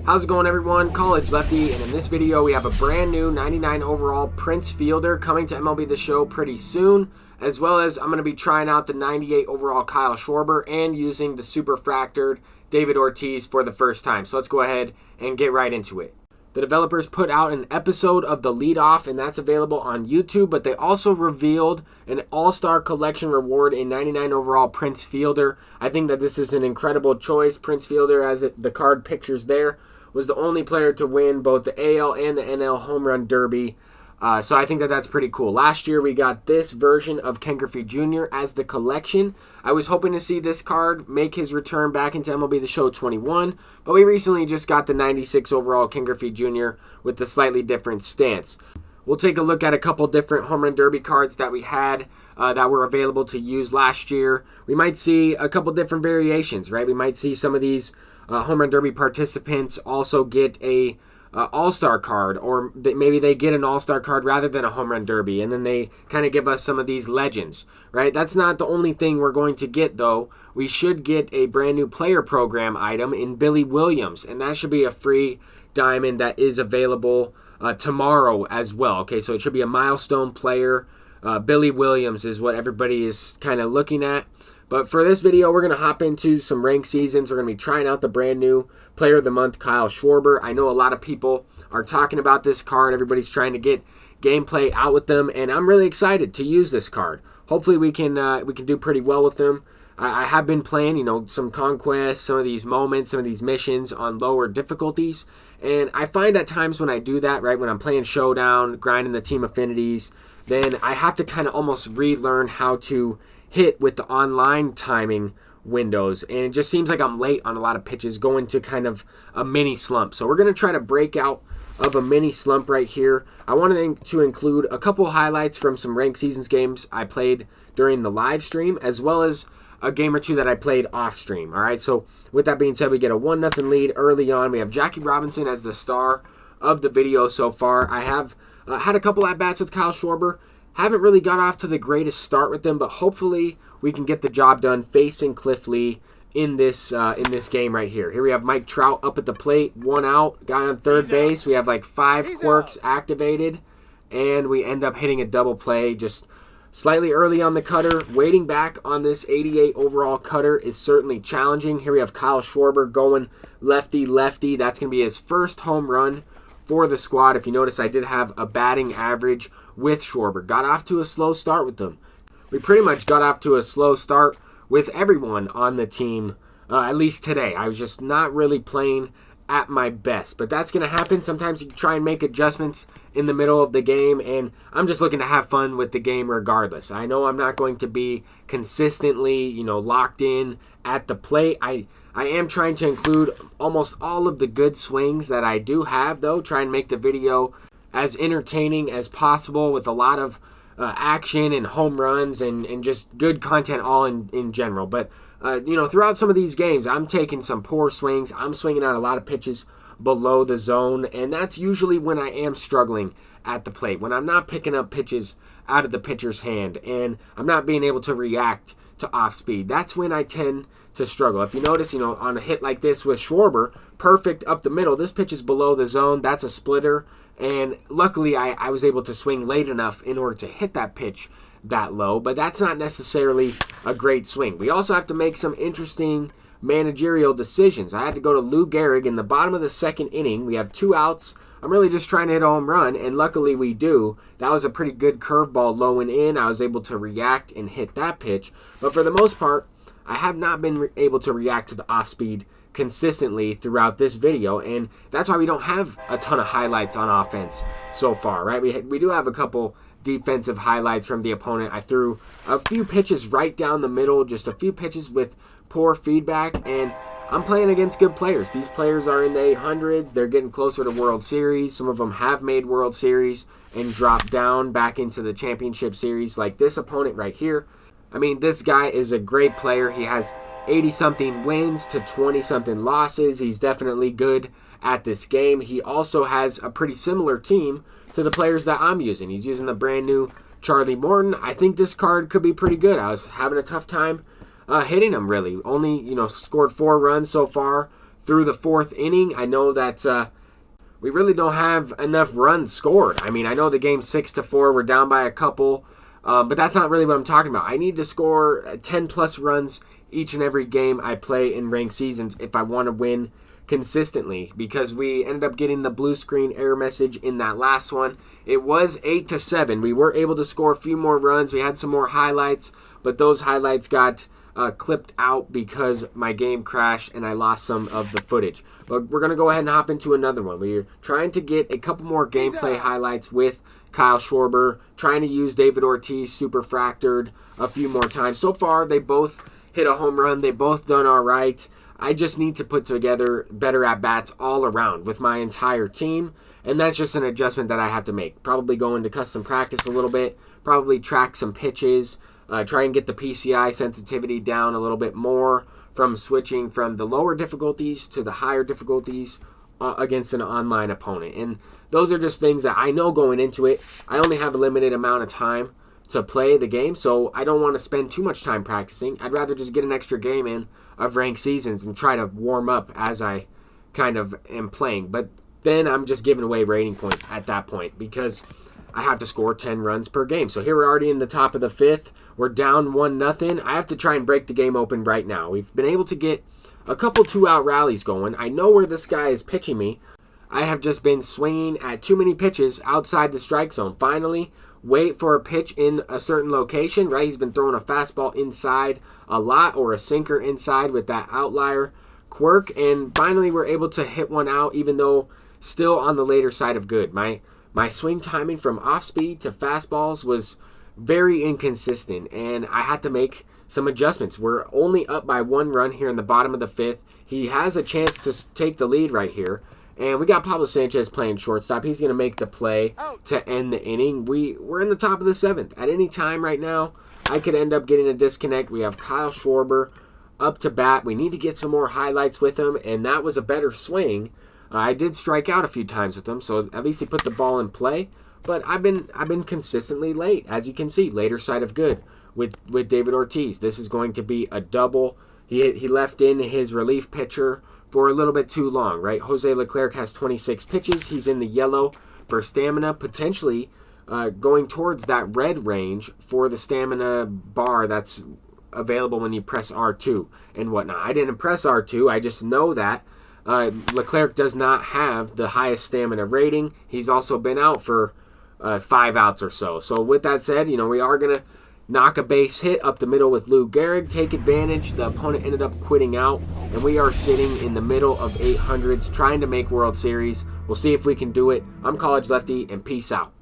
How's it going, everyone? College Lefty, and in this video we have a brand new 99 overall Prince Fielder coming to MLB The Show pretty soon, as well as I'm going to be trying out the 98 overall Kyle Schwarber and using the super fractured David Ortiz for the first time. So let's go ahead and get right into it. The developers put out an episode of the leadoff, and that's available on YouTube, but they also revealed an all-star collection reward in 99 overall Prince Fielder. I think that this is an incredible choice. Prince Fielder, as the card pictures there, was the only player to win both the AL and the NL Home Run Derby. So I think that that's pretty cool. Last year we got this version of Ken Griffey Jr. as the collection. I was hoping to see this card make his return back into MLB The Show 21, but we recently just got the 96 overall Ken Griffey Jr. with a slightly different stance. We'll take a look at a couple different Home Run Derby cards that we had that were available to use last year. We might see a couple different variations, right? We might see some of these Home Run Derby participants also get a all-star card, or maybe they get an all-star card rather than a Home Run Derby, and then they kind of give us some of these legends, right? That's not the only thing we're going to get, though. We should get a brand new player program item in Billy Williams, and that should be a free diamond that is available tomorrow as well. Okay, so it should be a milestone player. Billy Williams is what everybody is kind of looking at. But for this video, we're going to hop into some ranked seasons. We're going to be trying out the brand new Player of the Month, Kyle Schwarber. I know a lot of people are talking about this card. Everybody's trying to get gameplay out with them, and I'm really excited to use this card. Hopefully we can do pretty well with them. I have been playing, some conquests, some of these moments, some of these missions on lower difficulties, and I find at times when I do that, right, when I'm playing Showdown, grinding the team affinities, then I have to kind of almost relearn how to hit with the online timing windows, and it just seems like I'm late on a lot of pitches, going to kind of a mini slump. So we're going to try to break out of a mini slump right here. I wanted to include a couple highlights from some ranked seasons games I played during the live stream, as well as a game or two that I played off stream. All right, so with that being said, we get a 1-0 lead early on. We have Jackie Robinson as the star of the video so far. I have had a couple at-bats with Kyle Schwarber. Haven't really got off to the greatest start with them, but hopefully we can get the job done facing Cliff Lee in this game right here. Here we have Mike Trout up at the plate, 1 out, guy on third base. We have like 5 quirks activated, and we end up hitting a double play just slightly early on the cutter. Waiting back on this 88 overall cutter is certainly challenging. Here we have Kyle Schwarber going lefty-lefty. That's going to be his first home run for the squad. If you notice, I did have a batting average with Schwarber. Got off to a slow start with them. We pretty much got off to a slow start with everyone on the team, at least today. I was just not really playing at my best, but that's going to happen. Sometimes you try and make adjustments in the middle of the game, and I'm just looking to have fun with the game regardless. I know I'm not going to be consistently, locked in at the plate. I am trying to include almost all of the good swings that I do have, though. Try and make the video as entertaining as possible with a lot of action and home runs and just good content all in general. But, throughout some of these games, I'm taking some poor swings. I'm swinging out a lot of pitches below the zone, and that's usually when I am struggling at the plate, when I'm not picking up pitches out of the pitcher's hand and I'm not being able to react to off speed. That's when I tend to struggle. If you notice, on a hit like this with Schwarber, perfect up the middle, this pitch is below the zone. That's a splitter. And luckily, I was able to swing late enough in order to hit that pitch that low, but that's not necessarily a great swing. We also have to make some interesting managerial decisions. I had to go to Lou Gehrig in the bottom of the second inning. We have 2 outs. I'm really just trying to hit a home run, and luckily we do. That was a pretty good curveball low and in. I was able to react and hit that pitch, but for the most part, I have not been able to react to the off-speed consistently throughout this video, and that's why we don't have a ton of highlights on offense so far, right? We do have a couple defensive highlights from the opponent. I threw a few pitches right down the middle, just a few pitches with poor feedback, and I'm playing against good players. These players are in the 800s. They're getting closer to World Series. Some of them have made World Series and dropped down back into the championship series, like this opponent right here. I mean, this guy is a great player. He has 80-something wins to 20-something losses. He's definitely good at this game. He also has a pretty similar team to the players that I'm using. He's using the brand new Charlie Morton. I think this card could be pretty good. I was having a tough time hitting him, really. Only, scored 4 runs so far through the 4th inning. I know that we really don't have enough runs scored. I mean, I know the game's 6-4. We're down by a couple. But that's not really what I'm talking about. I need to score 10-plus runs each and every game I play in ranked seasons if I want to win consistently, because we ended up getting the blue screen error message in that last one. It was 8-7. We were able to score a few more runs. We had some more highlights, but those highlights got clipped out because my game crashed and I lost some of the footage. But we're going to go ahead and hop into another one. We're trying to get a couple more gameplay highlights with Kyle Schwarber, trying to use David Ortiz super fractured a few more times. So far, they both hit a home run. They both done all right. I just need to put together better at-bats all around with my entire team, and that's just an adjustment that I have to make. Probably go into custom practice a little bit, probably track some pitches, try and get the PCI sensitivity down a little bit more from switching from the lower difficulties to the higher difficulties against an online opponent. And those are just things that I know going into it. I only have a limited amount of time to play the game, so I don't want to spend too much time practicing. I'd rather just get an extra game in of ranked seasons and try to warm up as I kind of am playing. But then I'm just giving away rating points at that point because I have to score 10 runs per game. So here we're already in the top of the 5th. We're down 1-0. I have to try and break the game open right now. We've been able to get a couple 2-out rallies going. I know where this guy is pitching me. I have just been swinging at too many pitches outside the strike zone. Finally, wait for a pitch in a certain location, right? He's been throwing a fastball inside a lot or a sinker inside with that outlier quirk. And finally, we're able to hit one out, even though still on the later side of good. My swing timing from off-speed to fastballs was very inconsistent, and I had to make some adjustments. We're only up by 1 run here in the bottom of the 5th. He has a chance to take the lead right here. And we got Pablo Sanchez playing shortstop. He's going to make the play to end the inning. We're in the top of the 7th. At any time right now, I could end up getting a disconnect. We have Kyle Schwarber up to bat. We need to get some more highlights with him, and that was a better swing. I did strike out a few times with him, so at least he put the ball in play. But I've been consistently late, as you can see, later side of good with David Ortiz. This is going to be a double. He left in his relief pitcher for a little bit too long, right? Jose Leclerc has 26 pitches. He's in the yellow for stamina, potentially going towards that red range for the stamina bar that's available when you press R2 and whatnot. I didn't press R2. I just know that Leclerc does not have the highest stamina rating. He's also been out for 5 outs or so. So with that said, we are going to knock a base hit up the middle with Lou Gehrig, take advantage. The opponent ended up quitting out, and we are sitting in the middle of 800s trying to make World Series. We'll see if we can do it. I'm College Lefty, and peace out.